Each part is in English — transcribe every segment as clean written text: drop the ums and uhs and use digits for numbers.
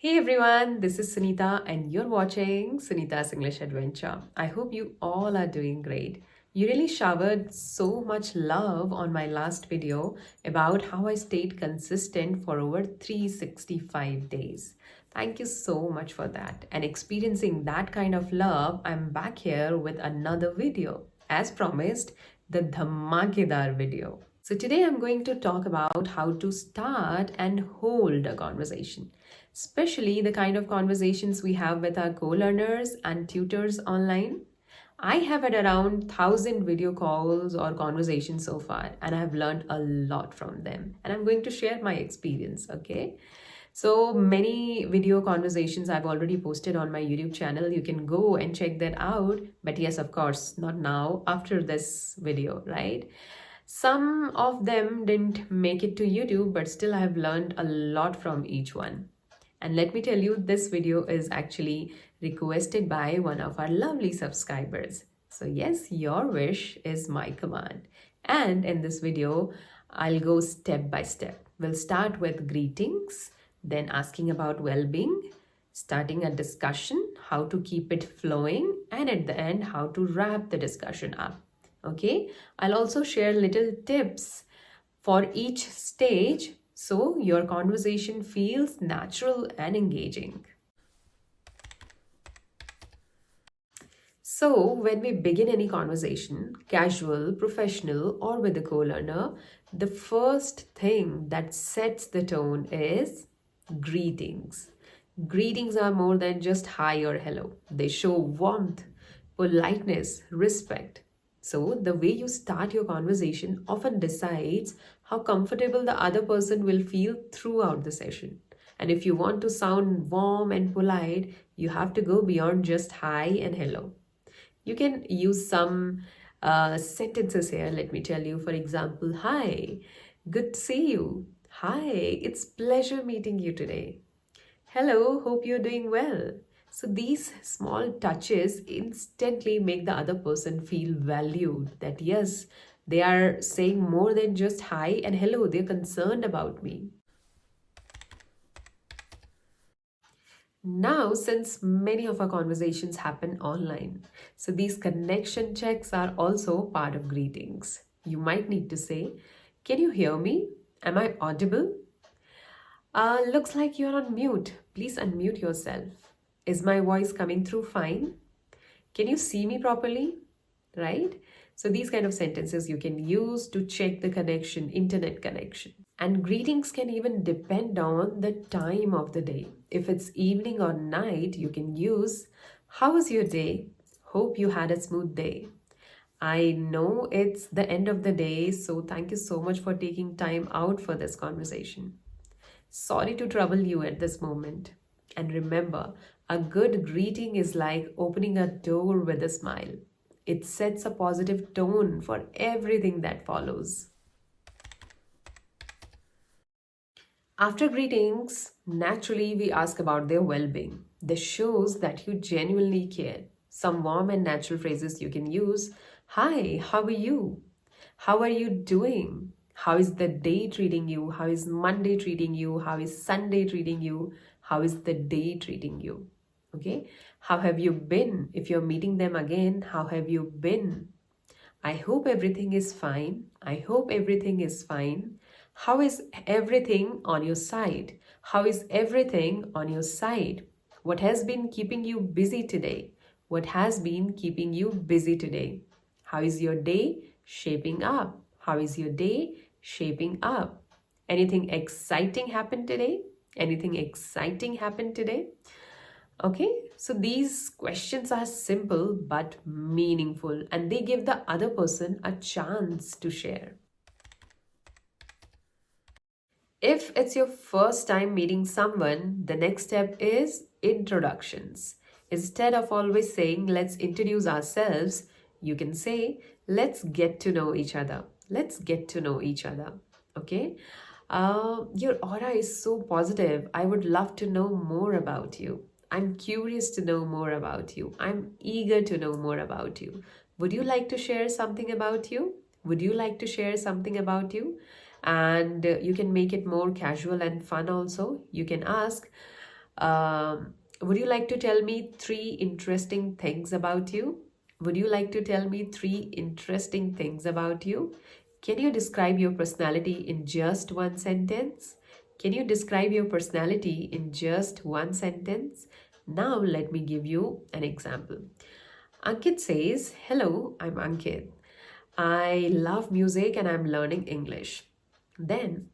Hey everyone, this is Sunita and you're watching Sunita's English Adventure. I hope you all are doing great. You really showered so much love on my last video about how I stayed consistent for over 365 days. Thank you so much for that. And experiencing that kind of love, I'm back here with another video. As promised, the Dhamakedar video. So today I'm going to talk about how to start and hold a conversation, especially the kind of conversations we have with our co-learners and tutors online. I have had around 1,000 video calls or conversations so far, and I have learned a lot from them. And I'm going to share my experience, okay? So many video conversations I've already posted on my YouTube channel. You can go and check that out. But yes, of course, not now, after this video, right? Some of them didn't make it to YouTube, but still I have learned a lot from each one. And let me tell you, this video is actually requested by one of our lovely subscribers. So yes, your wish is my command. And in this video, I'll go step by step. We'll start with greetings, then asking about well-being, starting a discussion, how to keep it flowing, and at the end, how to wrap the discussion up. Okay, I'll also share little tips for each stage so your conversation feels natural and engaging. So, when we begin any conversation, casual, professional, or with a co-learner, the first thing that sets the tone is greetings. Greetings are more than just hi or hello. They show warmth, politeness, respect. So, the way you start your conversation often decides how comfortable the other person will feel throughout the session. And if you want to sound warm and polite, you have to go beyond just hi and hello. You can use some sentences here. Let me tell you, for example, hi, good to see you. Hi, it's pleasure meeting you today. Hello, hope you're doing well. So these small touches instantly make the other person feel valued, that yes, they are saying more than just hi and hello, they're concerned about me. Now, since many of our conversations happen online, so these connection checks are also part of greetings. You might need to say, can you hear me? Am I audible? Looks like you're on mute. Please unmute yourself. Is my voice coming through fine? Can you see me properly? Right? So these kind of sentences you can use to check the connection, internet connection. And greetings can even depend on the time of the day. If it's evening or night, you can use, how was your day? Hope you had a smooth day. I know it's the end of the day, so thank you so much for taking time out for this conversation. Sorry to trouble you at this moment. And remember, a good greeting is like opening a door with a smile. It sets a positive tone for everything that follows. After greetings, naturally we ask about their well-being. This shows that you genuinely care. Some warm and natural phrases you can use. Hi, how are you? How are you doing? How is the day treating you? How is Monday treating you? How is Sunday treating you? How is the day treating you? Okay. How have you been? If you're meeting them again, how have you been? I hope everything is fine. I hope everything is fine. How is everything on your side? How is everything on your side? What has been keeping you busy today? What has been keeping you busy today? How is your day shaping up? How is your day shaping up? Anything exciting happened today? Anything exciting happened today? Okay, so these questions are simple but meaningful, and they give the other person a chance to share. If it's your first time meeting someone, the next step is introductions. Instead of always saying, let's introduce ourselves, you can say, let's get to know each other. Let's get to know each other. Okay? Your aura is so positive. I would love to know more about you. I'm curious to know more about you. I'm eager to know more about you. Would you like to share something about you? Would you like to share something about you? And you can make it more casual and fun also. You can ask, Would you like to tell me three interesting things about you? Would you like to tell me three interesting things about you? Can you describe your personality in just one sentence? Can you describe your personality in just one sentence? Now, let me give you an example. Ankit says, "Hello, I'm Ankit. I love music and I'm learning English." Then,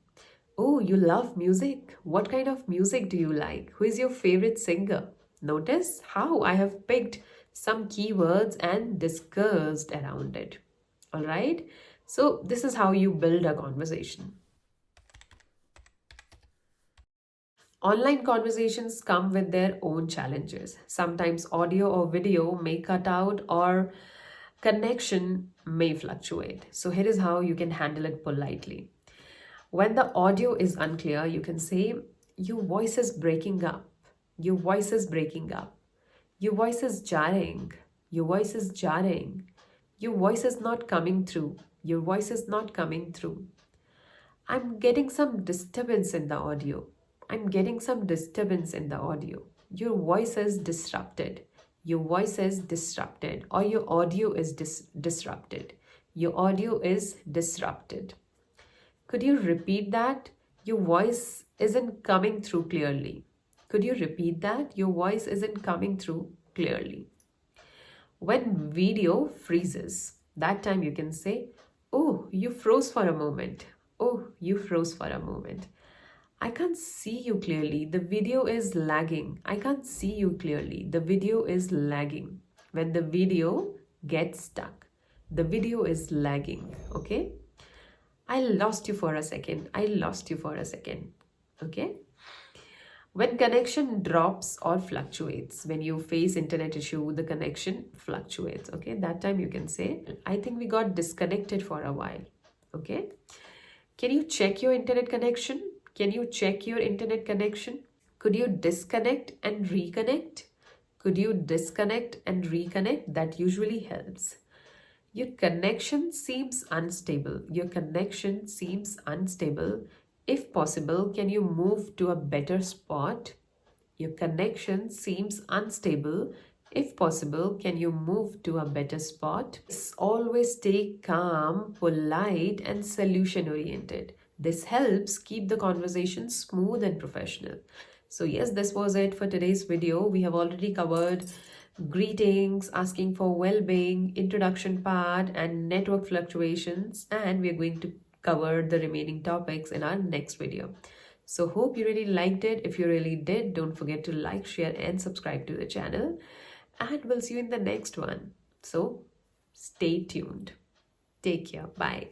"Oh, you love music? What kind of music do you like? Who is your favorite singer?" Notice how I have picked some keywords and discussed around it. All right. So, this is how you build a conversation. Online conversations come with their own challenges. Sometimes audio or video may cut out or connection may fluctuate. So, here is how you can handle it politely. When the audio is unclear, you can say, "Your voice is breaking up. Your voice is breaking up. Your voice is jarring. Your voice is jarring. Your voice is not coming through. Your voice is not coming through. I'm getting some disturbance in the audio. I'm getting some disturbance in the audio. Your voice is disrupted. Your voice is disrupted. Or your audio is disrupted. Your audio is disrupted. Could you repeat that? Your voice isn't coming through clearly. Could you repeat that? Your voice isn't coming through clearly. When video freezes, that time you can say, "Oh, you froze for a moment. Oh, you froze for a moment. I can't see you clearly. The video is lagging. I can't see you clearly. The video is lagging." When the video gets stuck, the video is lagging. Okay? I lost you for a second. I lost you for a second. Okay? When connection drops or fluctuates, when you face internet issue, the connection fluctuates. Okay? That time you can say, "I think we got disconnected for a while." Okay? Can you check your internet connection? Can you check your internet connection? Could you disconnect and reconnect? Could you disconnect and reconnect? That usually helps. Your connection seems unstable. Your connection seems unstable. If possible, can you move to a better spot? Your connection seems unstable. If possible, can you move to a better spot? Always stay calm, polite, and solution oriented. This helps keep the conversation smooth and professional. So yes, this was it for today's video. We have already covered greetings, asking for well-being, introduction part, and network fluctuations, and we're going to cover the remaining topics in our next video. So hope you really liked it. If you really did, don't forget to like, share, and subscribe to the channel, and we'll see you in the next one. So stay tuned. Take care. Bye.